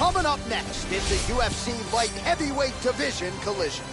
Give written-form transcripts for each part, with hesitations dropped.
Coming up next, it's a UFC light heavyweight division collision.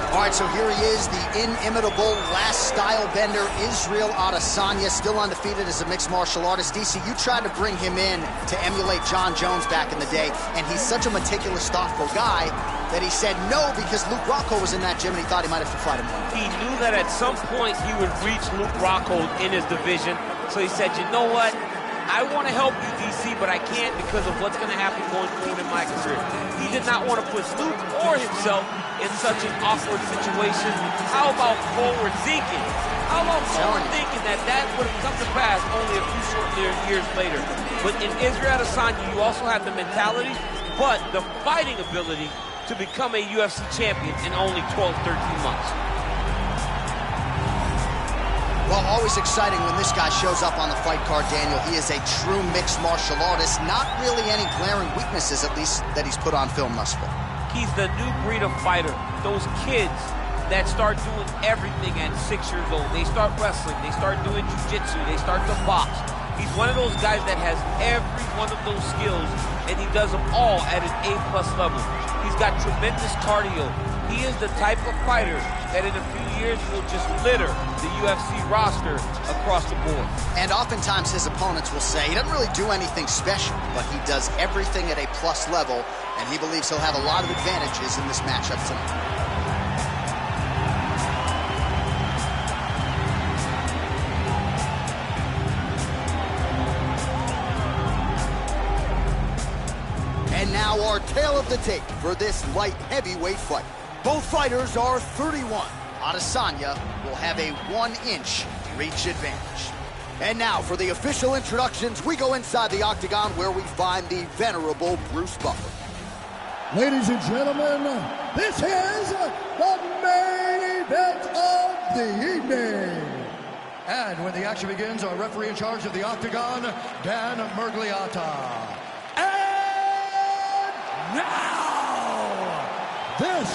All right, so here he is, the inimitable last style bender, Israel Adesanya, still undefeated as a mixed martial artist. DC, you tried to bring him in to emulate John Jones back in the day, and he's such a meticulous, thoughtful guy that he said no because Luke Rockhold was in that gym and he thought he might have to fight him. He knew that at some point he would reach Luke Rockhold in his division, so he said, you know what? I want to help you, DC, but I can't because of what's going to happen going forward in my career. He did not want to put Luke or himself in such an awkward situation. How about forward thinking? How about forward thinking that would have come to pass only a few short years later? But in Israel Adesanya, you also have the mentality, but the fighting ability to become a UFC champion in only 12, 13 months. Well, always exciting when this guy shows up on the fight card, Daniel. He is a true mixed martial artist. Not really any glaring weaknesses, at least, that he's put on film thus far. He's the new breed of fighter. Those kids that start doing everything at 6 years old. They start wrestling, they start doing jiu-jitsu, they start to box. He's one of those guys that has every one of those skills, and he does them all at an A+ level. He's got tremendous cardio. He is the type of fighter that in a few years will just litter the UFC roster across the board. And oftentimes his opponents will say he doesn't really do anything special, but he does everything at a plus level, and he believes he'll have a lot of advantages in this matchup tonight. And now our tale of the tape for this light heavyweight fight. Both fighters are 31. Adesanya will have a 1-inch reach advantage. And now for the official introductions, we go inside the octagon where we find the venerable Bruce Buffer. Ladies and gentlemen, this is the main event of the evening. And when the action begins, our referee in charge of the octagon, Dan Murgliata. And now, this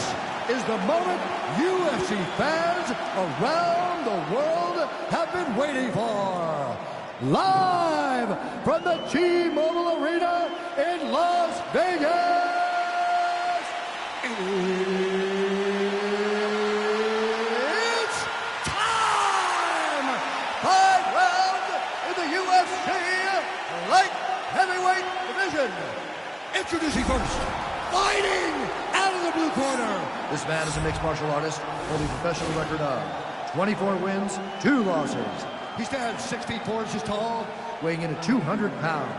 is the moment UFC fans around the world have been waiting for. Live from the T-Mobile Arena in Las Vegas, it's time! 5 rounds in the UFC light heavyweight division. Introducing first, fighting out of the blue corner. This man is a mixed martial artist, holding a professional record of 24 wins, 2 losses. He stands 6 feet 4 inches tall, weighing in at 200 pounds.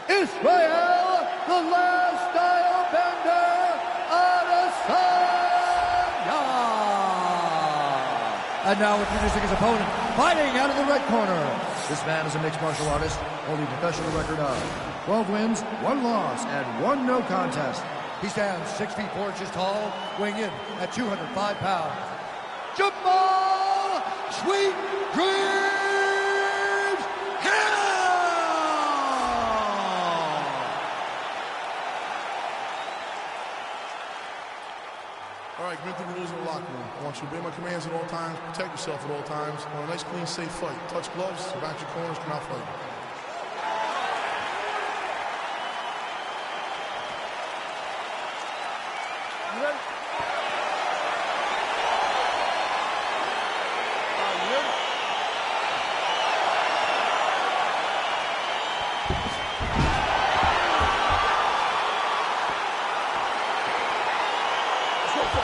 Israel, the last style bender, Adesanya. And now introducing his opponent, fighting out of the red corner. This man is a mixed martial artist, holding a professional record of 12 wins, 1 loss, and 1 no contest. He stands 6 feet 4 inches tall, weighing in at 205 pounds. Jamahal Sweet Dreams Hill! All right, commit the rules in the locker room. I want you to obey my commands at all times, protect yourself at all times. I want a nice, clean, safe fight. Touch gloves, back your corners, come out fighting.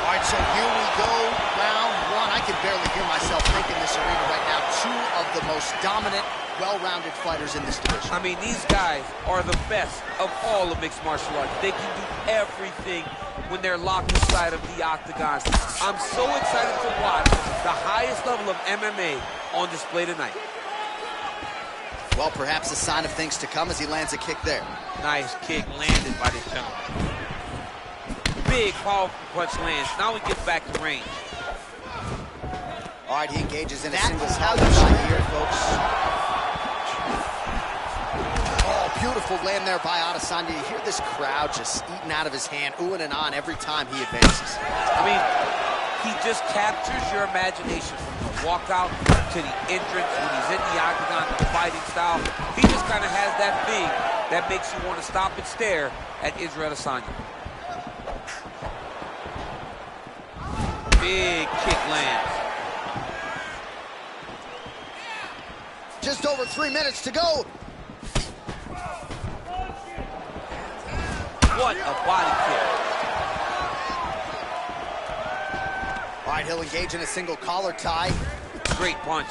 All right, so here we go, round 1. I can barely hear myself think in this arena right now. 2 of the most dominant, well-rounded fighters in this division. I mean, these guys are the best of all of mixed martial arts. They can do everything when they're locked inside of the octagon. I'm so excited to watch the highest level of MMA on display tonight. Well, perhaps a sign of things to come as he lands a kick there. Nice kick landed by this gentleman. Big, powerful punch lands. Now we get back to range. All right, he engages in a single shot here, folks. Oh, beautiful land there by Adesanya. You hear this crowd just eating out of his hand, oohing and on every time he advances. I mean, he just captures your imagination from the walkout to the entrance when he's in the octagon, the fighting style. He just kind of has that thing that makes you want to stop and stare at Israel Adesanya. Big kick lands. Just over 3 minutes to go. What a body kick. All right, he'll engage in a single collar tie. Great punch.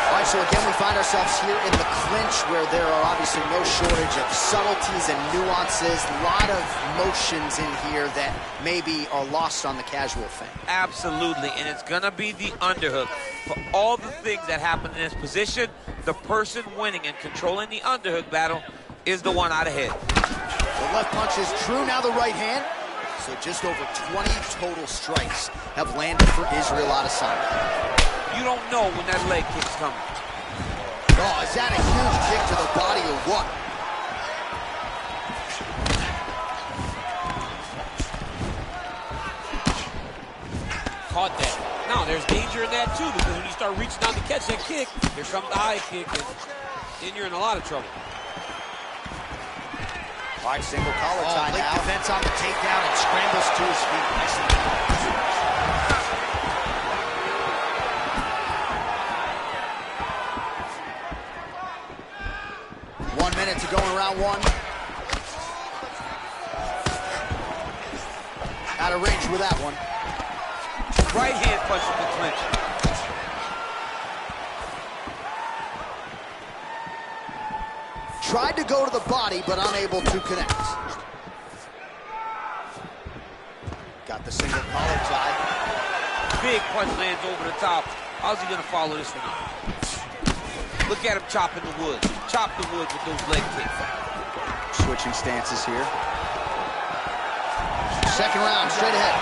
All right, so again, we find ourselves here in the clinch where there are obviously no shortage of subtleties and nuances. A lot of motions in here that maybe are lost on the casual fan. Absolutely, and it's gonna be the underhook. For all the things that happen in this position, the person winning and controlling the underhook battle is the one out ahead. The left punch is true, now the right hand. So just over 20 total strikes have landed for Israel Adesanya. You don't know when that leg kick's coming. Oh, is that a huge kick to the body or what? Caught that. Now, there's danger in that, too, because when you start reaching out to catch that kick, here comes the high kick, and then you're in a lot of trouble. All right, single collar tie now. Defense on the takedown and scrambles to his feet. Nicely done. 1 minute to go in round one. Out of range with that one. Right hand punch from the clinch. Tried to go to the body, but unable to connect. Got the single collar tie. Big punch lands over the top. How's he gonna follow this one up? Look at him chopping the wood. Chop the wood with those leg kicks. Switching stances here. Second round, straight ahead.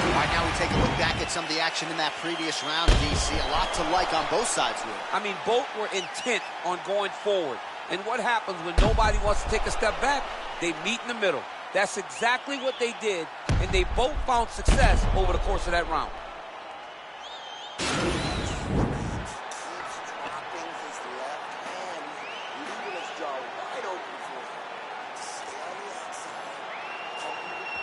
All right, now we take a look back at some of the action in that previous round, DC. A lot to like on both sides here. I mean, both were intent on going forward. And what happens when nobody wants to take a step back? They meet in the middle. That's exactly what they did, and they both found success over the course of that round.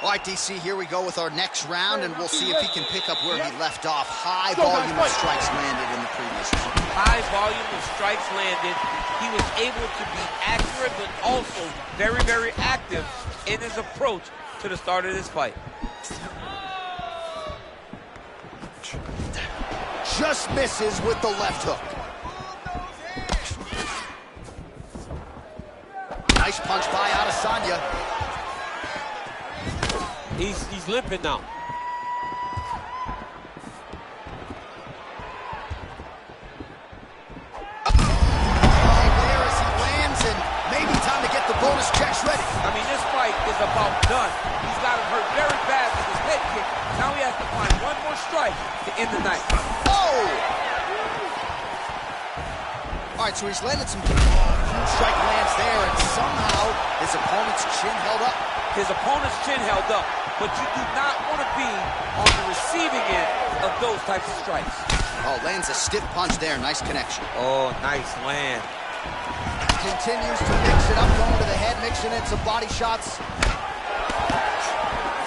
All right, DC, here we go with our next round, and we'll see if he can pick up where he left off. High volume of strikes landed in the previous round. High volume of strikes landed. He was able to be accurate, but also very, very active in his approach to the start of this fight. Just misses with the left hook. Nice punch by Adesanya. He's limping now. There as he lands, and maybe time to get the bonus checks ready. I mean, this fight is about done. He's got him hurt very bad with his head kick. Now he has to find one more strike to end the night. Oh! All right, so he's landed some huge strike lands there, and somehow his opponent's chin held up. His opponent's chin held up, but you do not want to be on the receiving end of those types of strikes. Oh, lands a stiff punch there. Nice connection. Oh, nice land. Continues to mix it up, going to the head, mixing in some body shots.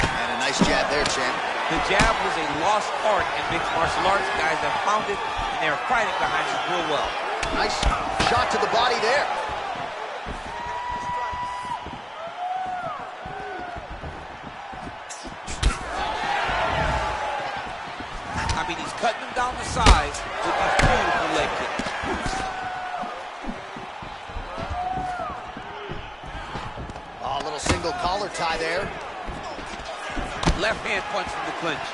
And a nice jab there, champ. The jab was a lost art in mixed martial arts. Guys have found it, and they're fighting behind it real well. Nice shot to the body there. I mean, he's cutting them down the sides with these beautiful leg kicks. Oh, a little single collar tie there. Left hand punch from the clinch.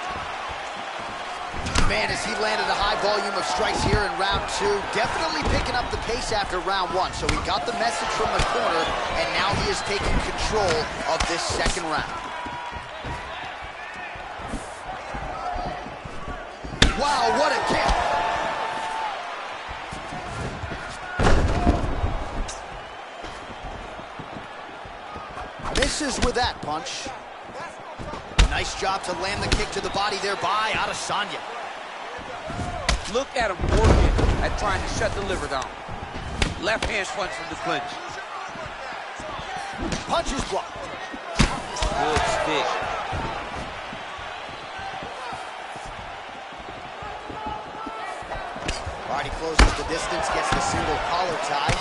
Man, as he landed a high volume of strikes here in round two, definitely picking up the pace after round one. So he got the message from the corner, and now he is taking control of this second round. Wow, what a kick. Misses with that punch. Nice job to land the kick to the body there by Adesanya. Look at him working at trying to shut the liver down. Left hand punch from the clinch. Punch is blocked. Good stick. All right, he closes the distance, gets the single collar tie.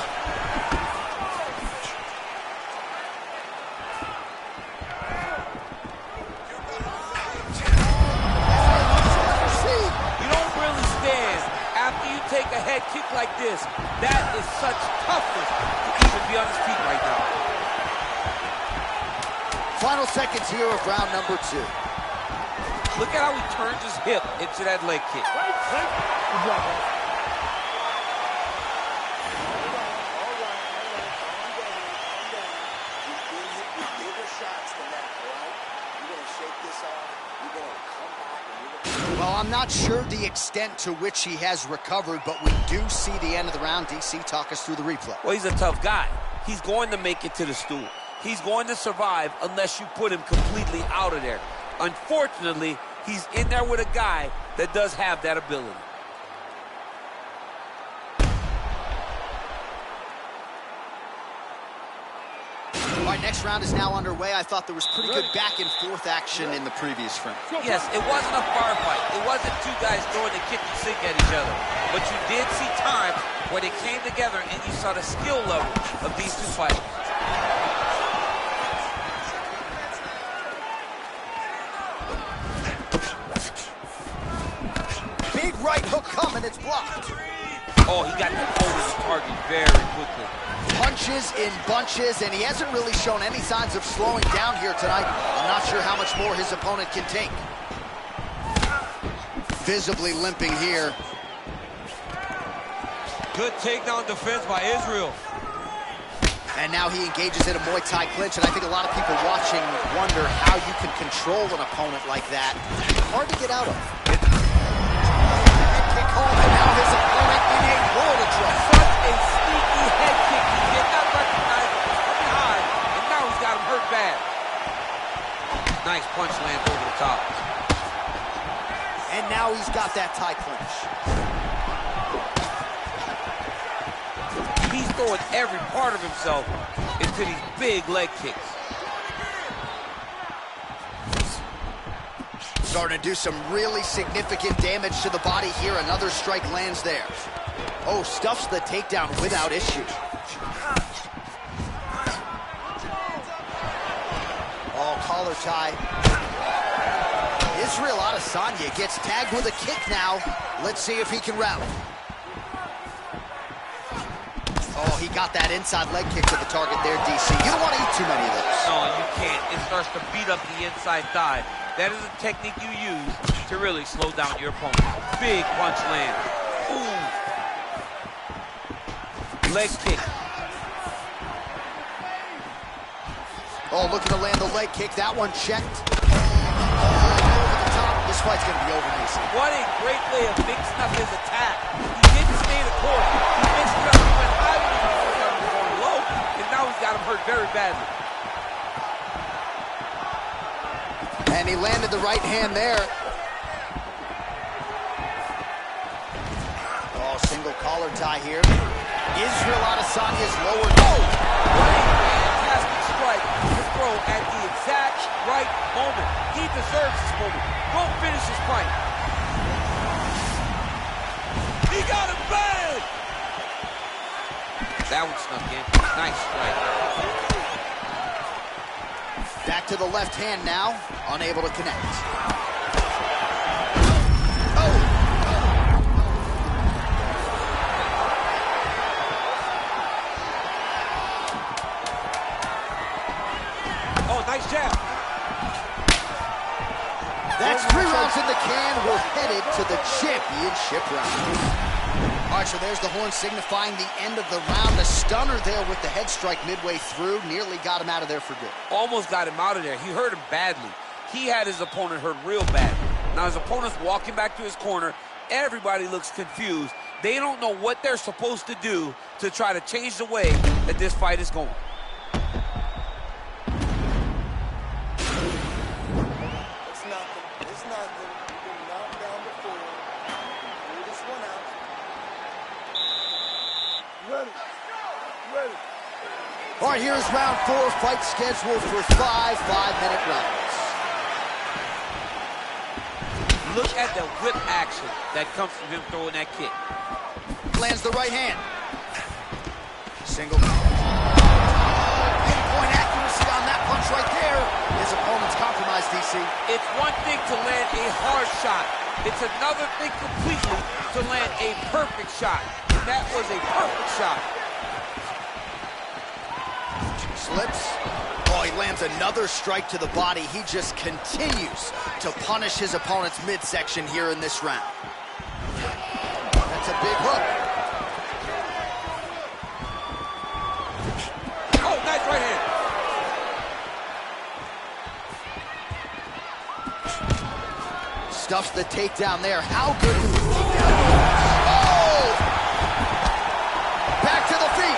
Take a head kick like this. That is such toughness to even be on his feet right now. Final seconds here of round number 2. Look at how he turns his hip into that leg kick. Well, I'm not sure the extent to which he has recovered, but we do see the end of the round. DC, talk us through the replay. Well, he's a tough guy. He's going to make it to the stool. He's going to survive unless you put him completely out of there. Unfortunately, he's in there with a guy that does have that ability. All right, next round is now underway. I thought there was pretty good back and forth action in the previous frame. Yes, it wasn't a firefight. It wasn't two guys throwing a kick and sink at each other. But you did see times where they came together and you saw the skill level of these two fighters. Big right hook coming, it's blocked. Oh, he got that over the target very quickly. Punches in bunches, and he hasn't really shown any signs of slowing down here tonight. I'm not sure how much more his opponent can take. Visibly limping here. Good takedown defense by Israel. And now he engages in a Muay Thai clinch, and I think a lot of people watching wonder how you can control an opponent like that. Hard to get out of. Head kick home, and now his opponent in a world of trouble. Such a sneaky head kick. He did not recognize it was coming high, and now he's got him hurt bad. Nice punch lands over the top. And now he's got that Thai clinch. He's throwing every part of himself into these big leg kicks. Starting to do some really significant damage to the body here. Another strike lands there. Oh, stuffs the takedown without issue. Oh, collar tie. Israel Adesanya gets tagged with a kick now. Let's see if he can rally. Oh, he got that inside leg kick to the target there, DC. You don't want to eat too many of those. No, you can't. It starts to beat up the inside thigh. That is a technique you use to really slow down your opponent. Big punch land. Ooh. Leg kick. Oh, looking to land the leg kick. That one checked. Over the top. This fight's going to be over, DC. What a great way of mixing up his attack. He didn't stay the course. He mixed it up. He went high when he was going low, and now he's got him hurt very badly. And he landed the right hand there. Oh, single collar tie here. Israel Adesanya's lowered. Oh! What a fantastic strike to throw at the exact right moment. He deserves this moment. Go finish his fight. He got him bad! That one snuck in. Nice strike. Back to the left hand now, unable to connect. Oh, nice jab. That's 3 rounds in the can. We're headed to the championship round. All right, so there's the horn signifying the end of the round. A stunner there with the head strike midway through. Nearly got him out of there for good. Almost got him out of there. He hurt him badly. He had his opponent hurt real bad. Now his opponent's walking back to his corner. Everybody looks confused. They don't know what they're supposed to do to try to change the way that this fight is going. All right, here's round 4, fight scheduled for 5 5-minute rounds. Look at the whip action that comes from him throwing that kick. Lands the right hand. Single. Pinpoint accuracy on that punch right there. His opponent's compromised, DC. It's one thing to land a hard shot. It's another thing completely to land a perfect shot. And that was a perfect shot. Slips. Oh, he lands another strike to the body. He just continues to punish his opponent's midsection here in this round. That's a big hook. Oh, nice right hand. Stuffs the takedown there. How good is he? Oh! Back to the feet.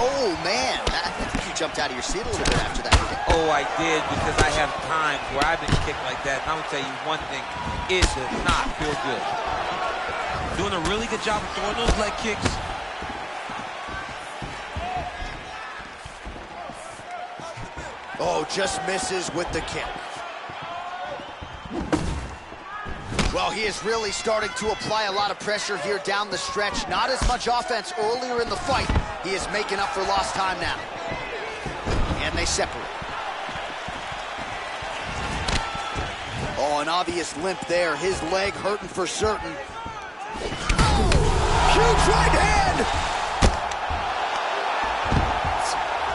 Oh, man. I think you jumped out of your seat a little bit after that kick. Oh, I did, because I have times where I've been kicked like that. And I'm going to tell you one thing. It does not feel good. Doing a really good job of throwing those leg kicks. Oh, just misses with the kick. Well, he is really starting to apply a lot of pressure here down the stretch. Not as much offense earlier in the fight. He is making up for lost time now. And they separate. Oh, an obvious limp there. His leg hurting for certain. Oh, huge right hand!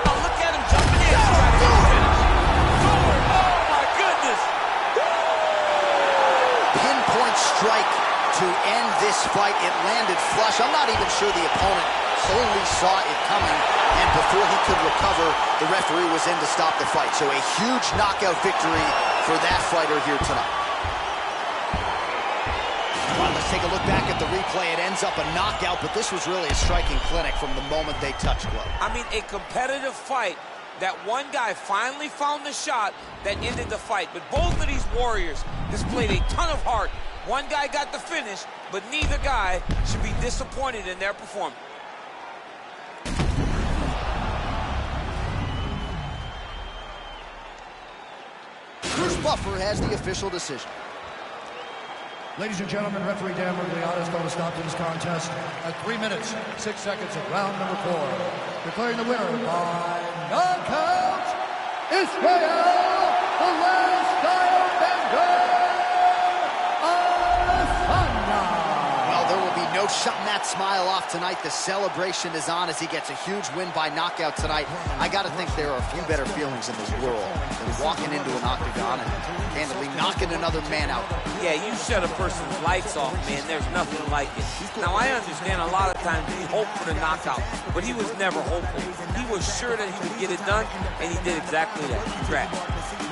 Oh, look at him jumping in. Trying to get the finish. Forward. Oh, my goodness. Pinpoint strike to end this fight. It landed flush. I'm not even sure the opponent only saw it coming, and before he could recover, the referee was in to stop the fight. So a huge knockout victory for that fighter here tonight. Well, let's take a look back at the replay. It ends up a knockout, but this was really a striking clinic from the moment they touched glove. I mean, a competitive fight. That one guy finally found the shot that ended the fight. But both of these warriors displayed a ton of heart. One guy got the finish, but neither guy should be disappointed in their performance. Bruce Buffer has the official decision. Ladies and gentlemen, referee Dan Murgliana's going to stop this contest at 3 minutes, 6 seconds of round number 4. Declaring the winner by knockout, Israel, the last style bender, Adesanya. Well, there will be no shutting that smile off tonight. The celebration is on as he gets a huge win by knockout tonight. I got to think there are a few better feelings in this world than walking into an octagon and candidly knocking another man out. Yeah, you shut a person's lights off, man. There's nothing like it. Now, I understand a lot of times he hoped for the knockout, but he was never hopeful. He was sure that he would get it done, and he did exactly that. Congrats.